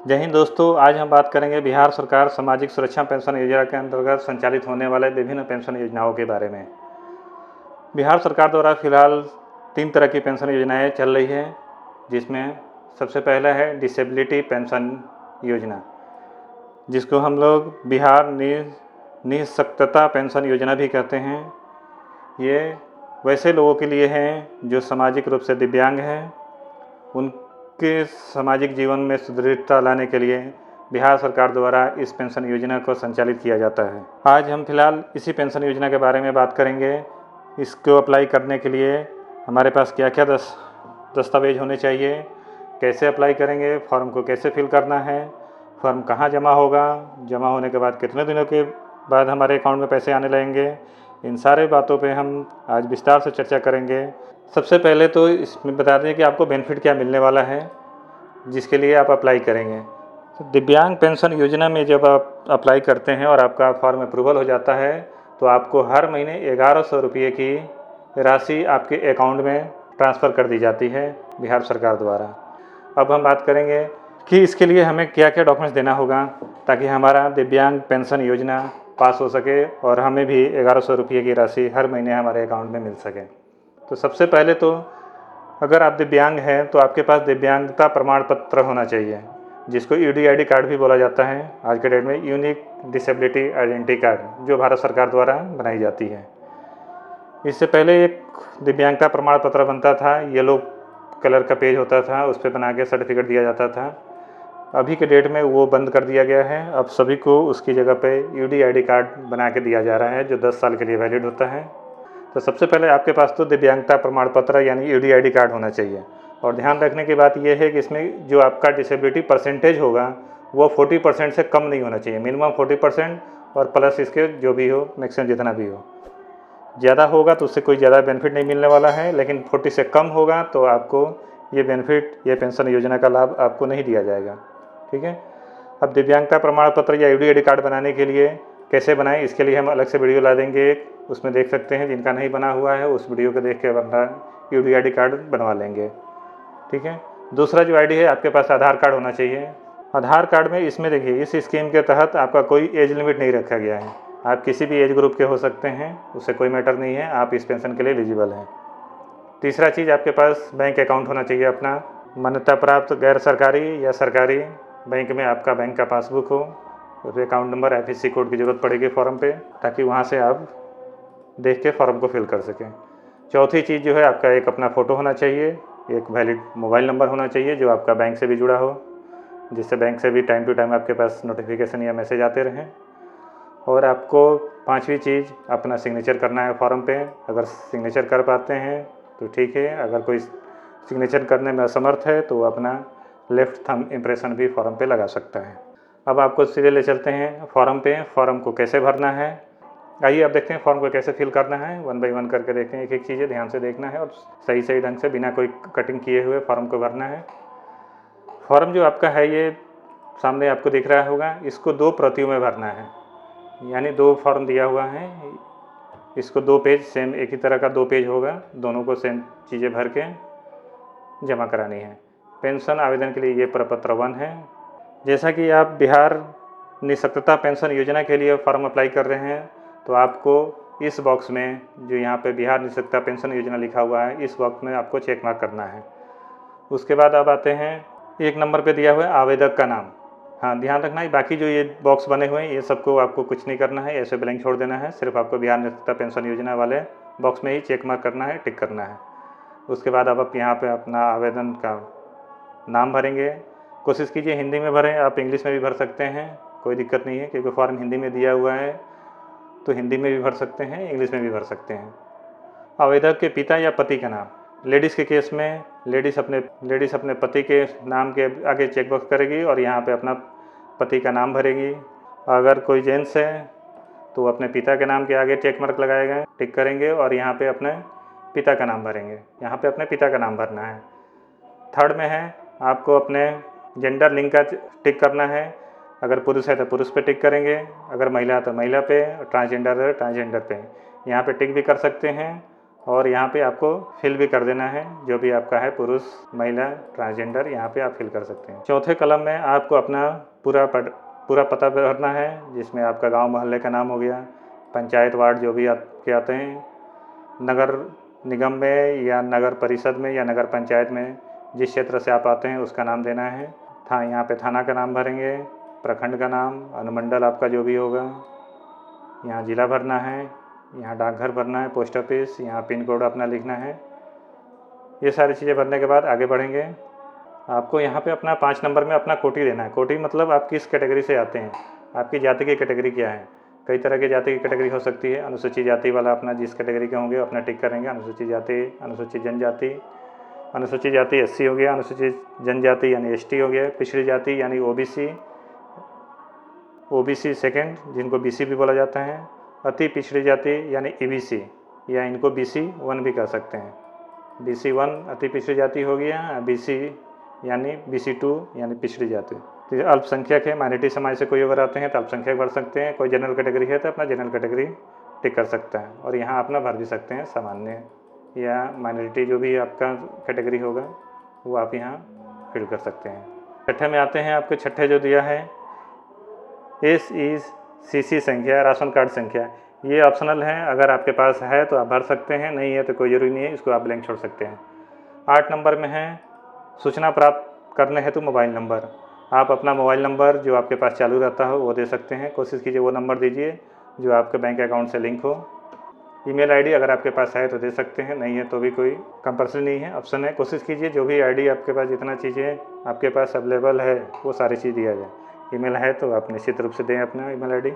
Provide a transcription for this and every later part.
जय हिंद दोस्तों, आज हम बात करेंगे बिहार सरकार सामाजिक सुरक्षा पेंशन योजना के अंतर्गत संचालित होने वाले विभिन्न पेंशन योजनाओं के बारे में। बिहार सरकार द्वारा फिलहाल 3 तरह की पेंशन योजनाएं चल रही है, जिसमें सबसे पहला है डिसेबिलिटी पेंशन योजना, जिसको हम लोग बिहार निःशक्तता पेंशन योजना भी कहते हैं। ये वैसे लोगों के लिए हैं जो सामाजिक रूप से दिव्यांग हैं, उनके सामाजिक जीवन में सुदृढ़ता लाने के लिए बिहार सरकार द्वारा इस पेंशन योजना को संचालित किया जाता है। आज हम फिलहाल इसी पेंशन योजना के बारे में बात करेंगे। इसको अप्लाई करने के लिए हमारे पास क्या क्या दस्तावेज होने चाहिए, कैसे अप्लाई करेंगे, फॉर्म को कैसे फिल करना है, फॉर्म कहाँ जमा होगा, जमा होने के बाद कितने दिनों के बाद हमारे अकाउंट में पैसे आने लगेंगे, इन सारे बातों पे हम आज विस्तार से चर्चा करेंगे। सबसे पहले तो इसमें बता दें कि आपको बेनिफिट क्या मिलने वाला है जिसके लिए आप अप्लाई करेंगे। तो दिव्यांग पेंशन योजना में जब आप अप्लाई करते हैं और आपका फॉर्म अप्रूवल हो जाता है तो आपको हर महीने 1100 रुपये की राशि आपके अकाउंट में ट्रांसफ़र कर दी जाती है बिहार सरकार द्वारा। अब हम बात करेंगे कि इसके लिए हमें क्या क्या डॉक्यूमेंट्स देना होगा ताकि हमारा दिव्यांग पेंशन योजना पास हो सके और हमें भी 1100 रुपये की राशि हर महीने हमारे अकाउंट में मिल सके। तो सबसे पहले तो अगर आप दिव्यांग हैं तो आपके पास दिव्यांगता प्रमाण पत्र होना चाहिए, जिसको यूडीआईडी कार्ड भी बोला जाता है आज के डेट में, यूनिक डिसेबिलिटी आइडेंटिटी कार्ड, जो भारत सरकार द्वारा बनाई जाती है। इससे पहले एक दिव्यांगता प्रमाण पत्र बनता था, येलो कलर का पेज होता था, उस पर बना के सर्टिफिकेट दिया जाता था। अभी के डेट में वो बंद कर दिया गया है। अब सभी को उसकी जगह पे यूडीआईडी कार्ड बना के दिया जा रहा है, जो 10 साल के लिए वैलिड होता है। तो सबसे पहले आपके पास तो दिव्यांगता प्रमाण पत्र यानी यूडीआईडी कार्ड होना चाहिए। और ध्यान रखने की बात यह है कि इसमें जो आपका डिसेबिलिटी परसेंटेज होगा वो 40% से कम नहीं होना चाहिए। मिनिमम 40% और प्लस इसके जो भी हो, मैक्सिमम जितना भी हो। ज़्यादा होगा तो उससे कोई ज़्यादा बेनिफिट नहीं मिलने वाला है, लेकिन 40 से कम होगा तो आपको ये बेनिफिट, ये पेंशन योजना का लाभ आपको नहीं दिया जाएगा। ठीक है। अब दिव्यांगता प्रमाण पत्र या यूडीआईडी कार्ड बनाने के लिए कैसे बनाएं, इसके लिए हम अलग से वीडियो ला देंगे, उसमें देख सकते हैं। जिनका नहीं बना हुआ है उस वीडियो को देख के अपना यूडीआईडी कार्ड बनवा लेंगे। ठीक है। दूसरा जो आईडी है, आपके पास आधार कार्ड होना चाहिए। आधार कार्ड में इसमें देखिए, इस स्कीम के तहत आपका कोई एज लिमिट नहीं रखा गया है। आप किसी भी एज ग्रुप के हो सकते हैं, उससे कोई मैटर नहीं है, आप इस पेंशन के लिए एलिजिबल हैं। तीसरा चीज़, आपके पास बैंक अकाउंट होना चाहिए अपना, मान्यता प्राप्त गैर सरकारी या सरकारी बैंक में आपका बैंक का पासबुक हो, उस अकाउंट नंबर, आईएफएससी कोड की ज़रूरत पड़ेगी फॉर्म पे, ताकि वहाँ से आप देख के फॉर्म को फिल कर सकें। चौथी चीज़ जो है, आपका एक अपना फ़ोटो होना चाहिए, एक वैलिड मोबाइल नंबर होना चाहिए जो आपका बैंक से भी जुड़ा हो, जिससे बैंक से भी टाइम टू टाइम आपके पास नोटिफिकेशन या मैसेज आते रहें। और आपको पांचवी चीज़, अपना सिग्नेचर करना है फॉर्म पे। अगर सिग्नेचर कर पाते हैं तो ठीक है, अगर कोई सिग्नेचर करने में असमर्थ है तो अपना लेफ़्ट थंब इम्प्रेशन भी फॉर्म पे लगा सकता है। अब आपको सीधे ले चलते हैं फॉर्म पे। फॉर्म को कैसे भरना है, आइए अब देखते हैं फॉर्म को कैसे फिल करना है। 1 बाय 1 करके देखते हैं, एक एक चीज़ें ध्यान से देखना है और सही ढंग से बिना कोई कटिंग किए हुए फॉर्म को भरना है। फॉर्म जो आपका है ये सामने आपको दिख रहा होगा, इसको 2 प्रतियों में भरना है, यानी 2 फॉर्म दिया हुआ है। इसको 2 पेज, सेम एक ही तरह का 2 पेज होगा, दोनों को सेम चीज़ें भर के जमा करानी है। पेंशन आवेदन के लिए ये प्रपत्र 1 है। जैसा कि आप बिहार निःशक्तता पेंशन योजना के लिए फॉर्म अप्लाई कर रहे हैं तो आपको इस बॉक्स में, जो यहाँ पे बिहार निःशक्तता पेंशन योजना लिखा हुआ है, इस बॉक्स में आपको चेक मार्क करना है। उसके बाद अब आते हैं, 1 नंबर पे दिया हुआ है आवेदक का नाम। हाँ, ध्यान रखना है, बाकी जो ये बॉक्स बने हुए हैं ये सबको आपको कुछ नहीं करना है, ऐसे ब्लैंक छोड़ देना है। सिर्फ आपको बिहार निःशक्तता पेंशन योजना वाले बॉक्स में ही चेक मार्क करना है, टिक करना है। उसके बाद अब आप यहाँ पर अपना आवेदन का नाम भरेंगे। कोशिश कीजिए हिंदी में भरें, आप इंग्लिश में भी भर सकते हैं, कोई दिक्कत नहीं है, क्योंकि फॉर्म हिंदी में दिया हुआ है तो हिंदी में भी भर सकते हैं, इंग्लिश में भी भर सकते हैं। आवेदक के पिता या पति का नाम, लेडीज़ के केस में लेडीज़ अपने पति के नाम के आगे चेकबॉक्स करेगी और यहाँ पे अपना पति का नाम भरेगी। अगर कोई जेंट्स है तो वो अपने पिता के नाम के आगे चेक मार्क लगाएगा, टिक करेंगे और यहाँ पे अपने पिता का नाम भरेंगे। यहाँ पे अपने पिता का नाम भरना है। थर्ड में है, आपको अपने जेंडर लिंग का टिक करना है। अगर पुरुष है तो पुरुष पे टिक करेंगे, अगर महिला है तो महिला पे, ट्रांसजेंडर है ट्रांसजेंडर पे। यहाँ पे टिक भी कर सकते हैं और यहाँ पे आपको फिल भी कर देना है, जो भी आपका है पुरुष, महिला, ट्रांसजेंडर, यहाँ पे आप फिल कर सकते हैं। चौथे कॉलम में आपको अपना पूरा पता भरना है, जिसमें आपका गांव मोहल्ले का नाम हो गया, पंचायत वार्ड जो भी आपके आते हैं, नगर निगम में या नगर परिषद में या नगर पंचायत में जिस क्षेत्र से आप आते हैं उसका नाम देना है। यहाँ पे थाना का नाम भरेंगे, प्रखंड का नाम, अनुमंडल आपका जो भी होगा, यहाँ ज़िला भरना है, यहाँ डाकघर भरना है, पोस्ट ऑफिस, यहाँ पिन कोड अपना लिखना है। ये सारी चीज़ें भरने के बाद आगे बढ़ेंगे। आपको यहाँ पे अपना 5 नंबर में अपना कोटी देना है। कोटी मतलब आप किस कैटेगरी से आते हैं, आपकी जाति की कैटेगरी क्या है। कई तरह की जाति की कैटेगरी हो सकती है। अनुसूचित जाति वाला अपना जिस कैटेगरी के होंगे अपना टिक करेंगे, अनुसूचित जाति, अनुसूचित जनजाति, अनुसूचित जाति SC हो गया, अनुसूचित जनजाति यानी ST हो गया, पिछड़ी जाति यानी OBC सेकेंड जिनको BC भी बोला जाता है, अति पिछड़ी जाति यानी EBC या इनको BC1 भी कह सकते हैं। BC1 अति पिछड़ी जाति हो गया, BC यानी BC2 यानी पिछड़ी जाति। तो अल्पसंख्यक है, माइनॉरिटी समाज से कोई अगर आते हैं तो अल्पसंख्यक भर सकते हैं। कोई जनरल कैटेगरी है तो अपना जनरल कैटेगरी टिक कर सकता है और यहाँ अपना भर भी सकते हैं सामान्य या माइनॉरिटी, जो भी आपका कैटेगरी होगा वो आप यहाँ फिल कर सकते हैं। छठे में आते हैं, आपके छठे जो दिया है SECC संख्या, राशन कार्ड संख्या, ये ऑप्शनल है। अगर आपके पास है तो आप भर सकते हैं, नहीं है तो कोई ज़रूरी नहीं है, इसको आप ब्लैंक छोड़ सकते हैं। 8 नंबर में है सूचना प्राप्त करने हेतु मोबाइल नंबर। आप अपना मोबाइल नंबर जो आपके पास चालू रहता हो वो दे सकते हैं। कोशिश कीजिए वो नंबर दीजिए जो आपके बैंक अकाउंट से लिंक हो। ईमेल आईडी अगर आपके पास है तो दे सकते हैं, नहीं है तो भी कोई कंपल्सरी नहीं है, ऑप्शन है। कोशिश कीजिए जो भी आईडी आपके पास, जितना चीज़ें आपके पास अवेलेबल है वो सारी चीज़ दिया जाए। ईमेल है तो आप निश्चित रूप से दें अपना ईमेल आईडी।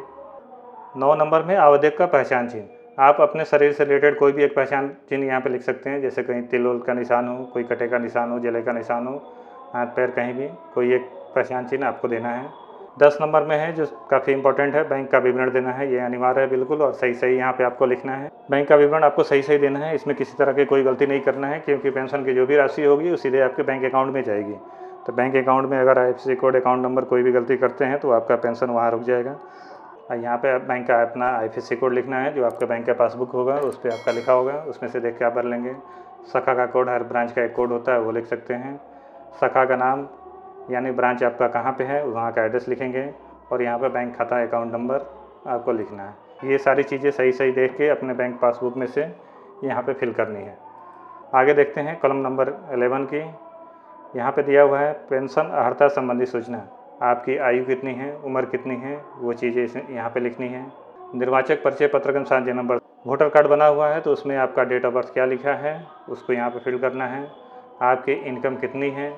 9 नंबर में आवेदक का पहचान चिन्ह। आप अपने शरीर से रिलेटेड कोई भी एक पहचान चिन्ह यहाँ पे लिख सकते हैं, जैसे कहीं तिल का निशान हो, कोई कटे का निशान हो, जले का निशान हो, हाथ पैर कहीं भी कोई एक पहचान चिन्ह आपको देना है। 10 नंबर में है जो काफ़ी इंपॉर्टेंट है, बैंक का विवरण देना है। ये अनिवार्य है बिल्कुल, और सही यहाँ पे आपको लिखना है। बैंक का विवरण आपको सही देना है, इसमें किसी तरह की कोई गलती नहीं करना है, क्योंकि पेंशन की जो भी राशि होगी वो सीधे आपके बैंक अकाउंट में जाएगी। तो बैंक अकाउंट में अगर IFSC कोड, अकाउंट नंबर कोई भी गलती करते हैं तो आपका पेंशन वहाँ रुक जाएगा। यहाँ पे बैंक का अपना IFSC कोड लिखना है, जो आपके बैंक का पासबुक होगा उस पर आपका लिखा होगा, उसमें से देख के आप भर लेंगे। शाखा का कोड, हर ब्रांच का एक कोड होता है, वो लिख सकते हैं। शाखा का नाम यानी ब्रांच आपका कहाँ पे है वहाँ का एड्रेस लिखेंगे, और यहाँ पे बैंक खाता अकाउंट नंबर आपको लिखना है। ये सारी चीज़ें सही देख के अपने बैंक पासबुक में से यहाँ पे फिल करनी है। आगे देखते हैं कॉलम नंबर 11 की। यहाँ पे दिया हुआ है पेंशन अर्हता संबंधी सूचना। आपकी आयु कितनी है, उम्र कितनी है, वो चीज़ें यहाँ पे लिखनी है। निर्वाचक परिचय पत्र के अनुसार जन्म नंबर, वोटर कार्ड बना हुआ है तो उसमें आपका डेट ऑफ बर्थ क्या लिखा है उसको यहाँ पे फिल करना है। आपकी इनकम कितनी है।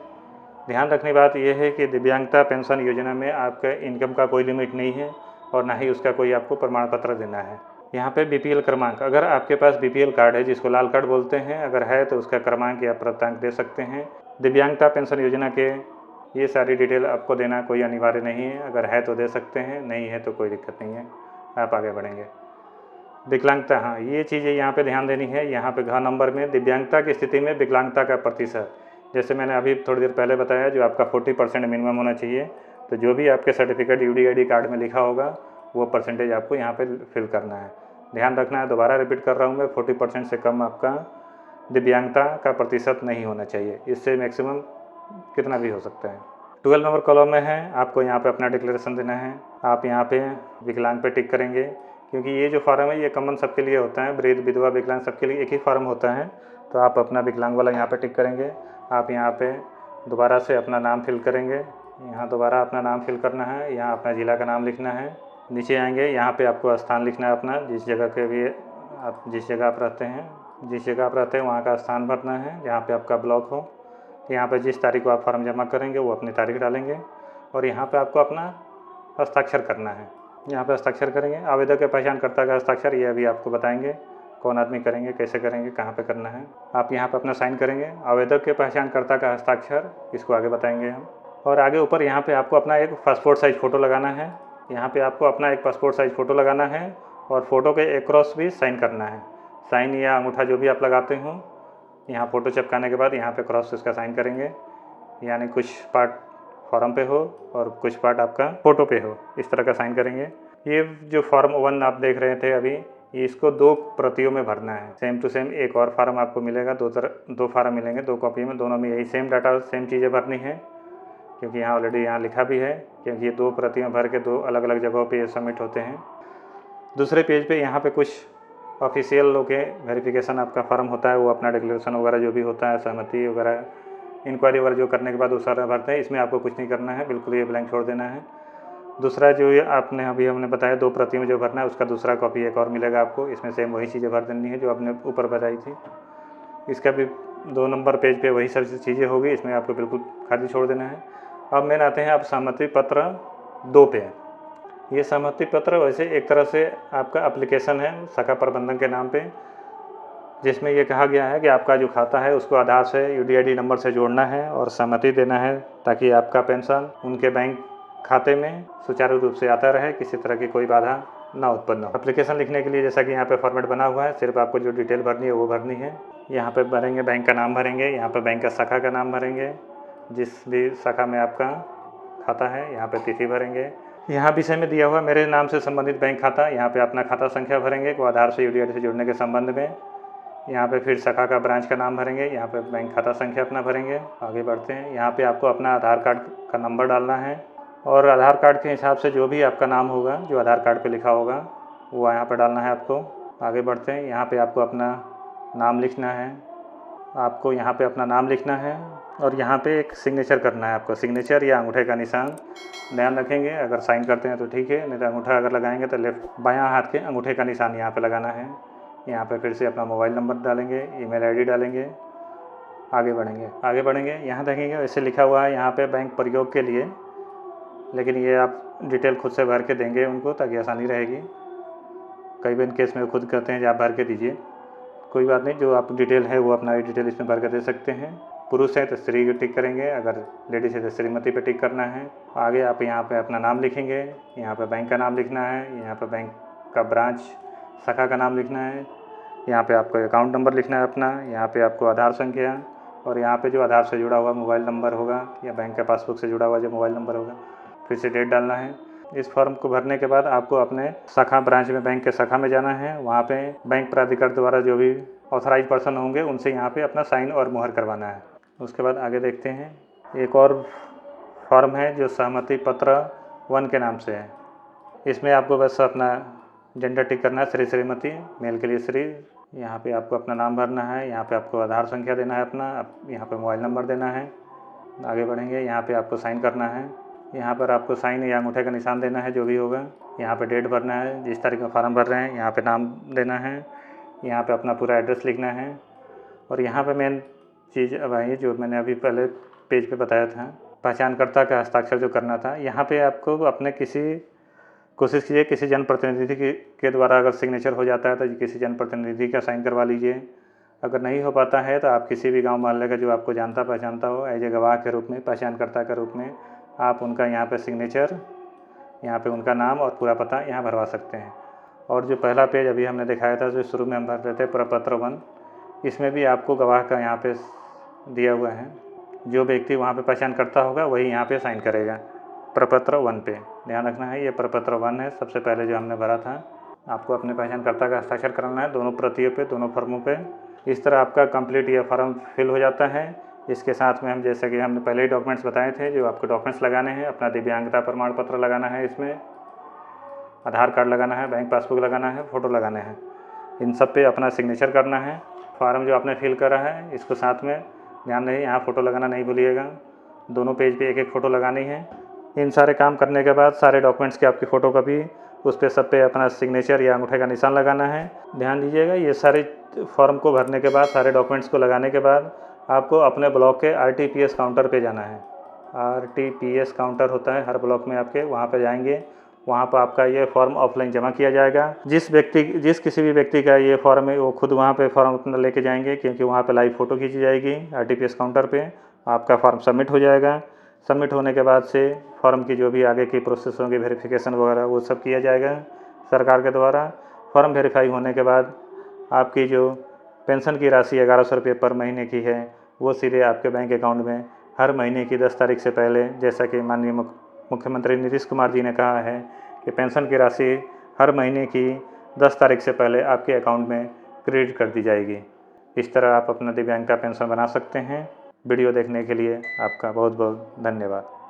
ध्यान रखने बात यह है कि दिव्यांगता पेंशन योजना में आपका इनकम का कोई लिमिट नहीं है और ना ही उसका कोई आपको प्रमाण पत्र देना है। यहाँ पे BPL क्रमांक, अगर आपके पास BPL कार्ड है जिसको लाल कार्ड बोलते हैं, अगर है तो उसका क्रमांक या प्राप्तांक दे सकते हैं। दिव्यांगता पेंशन योजना के ये सारी डिटेल आपको देना कोई अनिवार्य नहीं है, अगर है तो दे सकते हैं, नहीं है तो कोई दिक्कत नहीं है, आप आगे बढ़ेंगे। विकलांगता, हाँ ये चीज़ें यहाँ पे ध्यान देनी है। यहाँ पे घ नंबर में दिव्यांगता की स्थिति में विकलांगता का प्रतिशत, जैसे मैंने अभी थोड़ी देर पहले बताया, जो आपका 40% मिनिमम होना चाहिए। तो जो भी आपके सर्टिफिकेट UDID कार्ड में लिखा होगा वो परसेंटेज आपको यहाँ पे फिल करना है। ध्यान रखना है, दोबारा रिपीट कर रहा हूँ मैं, 40% से कम आपका दिव्यांगता का प्रतिशत नहीं होना चाहिए, इससे मैक्सिमम कितना भी हो सकता है। 12 नंबर कॉलम में है, आपको यहाँ पे अपना डिक्लेरेशन देना है। आप यहाँ पे विकलांग पे टिक करेंगे, क्योंकि ये जो फार्म है ये कॉमन सबके लिए होता है, वृद्ध, विधवा, विकलांग सबके लिए एक ही फार्म होता है। तो आप अपना विकलांग वाला यहाँ पे टिक करेंगे। आप यहाँ पे दोबारा से अपना नाम फिल करेंगे, यहाँ दोबारा अपना नाम फिल करना है, यहाँ अपना ज़िला का नाम लिखना है। नीचे आएंगे, यहाँ पे आपको स्थान लिखना है अपना, जिस जगह के भी आप जिस जगह आप रहते हैं वहाँ का स्थान भरना है, जहाँ पे आपका ब्लॉक हो। यहाँ पे जिस तारीख को आप फॉर्म जमा करेंगे वो अपनी तारीख डालेंगे, और यहाँ पे आपको अपना हस्ताक्षर करना है। यहाँ पे हस्ताक्षर करेंगे, आवेदक के पहचानकर्ता का हस्ताक्षर ये अभी आपको बताएंगे कौन आदमी करेंगे, कैसे करेंगे, कहाँ पे करना है। आप यहाँ पे अपना साइन करेंगे, आवेदक के पहचानकर्ता का हस्ताक्षर, इसको आगे बताएंगे हम। और आगे ऊपर यहाँ पे आपको अपना एक पासपोर्ट साइज़ फ़ोटो लगाना है। यहाँ पे आपको अपना एक पासपोर्ट साइज़ फ़ोटो लगाना है, और फ़ोटो के एक्रॉस भी साइन करना है। साइन या अंगूठा जो भी आप लगाते हो, यहाँ फ़ोटो चिपकाने के बाद यहाँ पे क्रॉस इसका साइन करेंगे, यानी कुछ पार्ट फॉर्म पे हो और कुछ पार्ट आपका फ़ोटो पे हो, इस तरह का साइन करेंगे। ये जो फॉर्म 1 आप देख रहे थे अभी, ये इसको 2 प्रतियों में भरना है। सेम टू सेम एक और फार्म आपको मिलेगा, 2 फार्म मिलेंगे 2 कॉपी में, दोनों में यही सेम डाटा सेम चीज़ें भरनी है, क्योंकि यहाँ ऑलरेडी यहाँ लिखा भी है, क्योंकि ये 2 प्रतियाँ भर के 2 अलग अलग जगहों पे ये सबमिट होते हैं। दूसरे पेज पे यहाँ पे कुछ ऑफिशियल लोग के वेरिफिकेशन आपका फॉर्म होता है, वो अपना डिक्लेरेशन वगैरह जो भी होता है, सहमति वगैरह, इंक्वायरी वगैरह जो करने के बाद वो सारा भरते हैं। इसमें आपको कुछ नहीं करना है, बिल्कुल ये ब्लैंक छोड़ देना है। दूसरा जो ये आपने अभी हमने बताया 2 प्रति में जो भरना है, उसका दूसरा कॉपी एक और मिलेगा आपको, इसमें सेम वही चीज़ें भर देनी है जो आपने ऊपर बताई थी। इसका भी 2 नंबर पेज पे वही सब चीज़ें होगी, इसमें आपको बिल्कुल खाली छोड़ देना है। अब मेन आते हैं आप सहमति पत्र 2 पे। ये सहमति पत्र वैसे एक तरह से आपका एप्लीकेशन है शाखा प्रबंधन के नाम पे, जिसमें ये कहा गया है कि आपका जो खाता है उसको आधार से UDID नंबर से जोड़ना है और सहमति देना है, ताकि आपका पेंशन उनके बैंक खाते में सुचारू रूप से आता रहे, किसी तरह की कोई बाधा ना उत्पन्न हो। एप्लीकेशन लिखने के लिए जैसा कि यहाँ पे फॉर्मेट बना हुआ है, सिर्फ आपको जो डिटेल भरनी है वो भरनी है। यहाँ पे भरेंगे बैंक का नाम भरेंगे, यहाँ पे बैंक का शाखा का नाम भरेंगे, जिस भी शाखा में आपका खाता है, यहाँ पे तिथि भरेंगे। यहाँ विषय में दिया हुआ मेरे नाम से संबंधित बैंक खाता, यहाँ पे अपना खाता संख्या भरेंगे को आधार से UDID से जुड़ने के संबंध में। यहाँ पे फिर शाखा का ब्रांच का नाम भरेंगे, यहाँ पे बैंक खाता संख्या अपना भरेंगे। आगे बढ़ते हैं, यहाँ पे आपको अपना आधार कार्ड का नंबर डालना है और आधार कार्ड के हिसाब से जो भी आपका नाम होगा, जो आधार कार्ड पे लिखा होगा, वो यहाँ पे डालना है आपको। आगे बढ़ते हैं, यहाँ पे आपको अपना नाम लिखना है, आपको यहाँ पे अपना नाम लिखना है और यहाँ पे एक सिग्नेचर करना है आपको, सिग्नेचर या अंगूठे का निशान ध्यान रखेंगे। अगर साइन करते हैं तो ठीक है, नहीं तो अंगूठा अगर लगाएंगे तो लेफ्ट बायां हाथ के अंगूठे का निशान यहाँ पे लगाना है। यहाँ पे फिर से अपना मोबाइल नंबर डालेंगे, ईमेल ID डालेंगे। आगे बढ़ेंगे यहाँ देखेंगे वैसे लिखा हुआ है यहाँ पे बैंक प्रयोग के लिए, लेकिन ये आप डिटेल खुद से भर के देंगे उनको, ताकि आसानी रहेगी। कई बार केस में खुद कहते हैं कि आप भर के दीजिए, कोई बात नहीं, जो आप डिटेल है वो अपना डिटेल इसमें भर कर दे सकते हैं। पुरुष है तो श्री को टिक करेंगे, अगर लेडीज़ है तो श्रीमती पे टिक करना है। आगे आप यहाँ पे अपना नाम लिखेंगे, यहाँ पे बैंक का नाम लिखना है, यहाँ पे बैंक का ब्रांच शाखा का नाम लिखना है, यहाँ पे आपको अकाउंट नंबर लिखना है अपना, यहाँ पे आपको आधार संख्या और यहाँ पे जो आधार से जुड़ा हुआ मोबाइल नंबर होगा या बैंक का पासबुक से जुड़ा हुआ जो मोबाइल नंबर होगा, फिर से डेट डालना है। इस फॉर्म को भरने के बाद आपको अपने शाखा ब्रांच में, बैंक के शाखा में जाना है। वहाँ पे बैंक प्राधिकार द्वारा जो भी ऑथराइज पर्सन होंगे उनसे यहाँ पे अपना साइन और मुहर करवाना है। उसके बाद आगे देखते हैं, एक और फॉर्म है जो सहमति पत्र 1 के नाम से है। इसमें आपको बस अपना जेंडर टिक करना है, श्री श्रीमती, मेल के लिए श्री। यहाँ पे आपको अपना नाम भरना है, यहाँ पे आपको आधार संख्या देना है अपना, यहाँ पे मोबाइल नंबर देना है। आगे बढ़ेंगे, यहाँ पे आपको साइन करना है, यहाँ पर आपको साइन या अंगूठे का निशान देना है जो भी होगा। यहाँ पे डेट भरना है, जिस तारीख में फॉर्म भर रहे हैं, यहाँ पे नाम देना है, यहाँ पे अपना पूरा एड्रेस लिखना है। और यहाँ पे मेन चीज़ अब आई जो मैंने अभी पहले पेज पे बताया था, पहचानकर्ता का हस्ताक्षर जो करना था। यहाँ पे आपको अपने कोशिश कीजिए किसी जनप्रतिनिधि के द्वारा अगर सिग्नेचर हो जाता है तो किसी जनप्रतिनिधि का साइन करवा लीजिए। अगर नहीं हो पाता है तो आप किसी भी गांव मोहल्ले का जो आपको जानता पहचानता हो, एज ए गवाह के रूप में, पहचानकर्ता के रूप में, आप उनका यहाँ पे सिग्नेचर, यहाँ पे उनका नाम और पूरा पता यहाँ भरवा सकते हैं। और जो पहला पेज अभी हमने दिखाया था, जो शुरू में हम भर रहे थे, प्रपत्र 1, इसमें भी आपको गवाह का यहाँ पे दिया हुआ है। जो व्यक्ति वहाँ पे पहचानकर्ता होगा वही यहाँ पे साइन करेगा प्रपत्र 1 पे। ध्यान रखना है, ये प्रपत्र 1 है, सबसे पहले जो हमने भरा था। आपको अपने पहचानकर्ता का हस्ताक्षर कराना है दोनों प्रतियों पे, दोनों फॉर्मों पे। इस तरह आपका कंप्लीट ये फॉर्म फिल हो जाता है। इसके साथ में हम, जैसे कि हमने पहले ही डॉक्यूमेंट्स बताए थे, जो आपको डॉक्यूमेंट्स लगाने हैं, अपना दिव्यांगता प्रमाण पत्र लगाना है, इसमें आधार कार्ड लगाना है, बैंक पासबुक लगाना है, फ़ोटो लगाने हैं, इन सब पे अपना सिग्नेचर करना है। फॉर्म जो आपने फिल करा है इसको साथ में ध्यान रहे, यहाँ फ़ोटो लगाना नहीं भूलिएगा, दोनों पेज पे एक एक फ़ोटो लगानी है। इन सारे काम करने के बाद सारे डॉक्यूमेंट्स की आपकी फ़ोटोकॉपी, उस पर सब पे अपना सिग्नेचर या अंगूठे का निशान लगाना है। ध्यान दीजिएगा, ये सारे फॉर्म को भरने के बाद, सारे डॉक्यूमेंट्स को लगाने के बाद आपको अपने ब्लॉक के RTPS काउंटर पे जाना है। RTPS काउंटर होता है हर ब्लॉक में आपके, वहाँ पे जाएंगे, वहाँ पर आपका ये फॉर्म ऑफलाइन जमा किया जाएगा। जिस किसी भी व्यक्ति का ये फॉर्म है वो खुद वहाँ पे फॉर्म अपना लेके जाएंगे, क्योंकि वहाँ पे लाइव फ़ोटो खींची जाएगी। RTPS काउंटर पे आपका फॉर्म सबमिट हो जाएगा। सबमिट होने के बाद से फॉर्म की जो भी आगे की प्रोसेस होंगी, वेरिफिकेशन वगैरह, वो सब किया जाएगा सरकार के द्वारा। फॉर्म वेरीफाई होने के बाद आपकी जो पेंशन की राशि 1100 रुपये पर महीने की है, वो सीधे आपके बैंक अकाउंट में हर महीने की 10 तारीख से पहले, जैसा कि माननीय मुख्यमंत्री नीतीश कुमार जी ने कहा है कि पेंशन की राशि हर महीने की 10 तारीख से पहले आपके अकाउंट में क्रेडिट कर दी जाएगी। इस तरह आप अपना दिव्यांगता पेंशन बना सकते हैं। वीडियो देखने के लिए आपका बहुत बहुत धन्यवाद।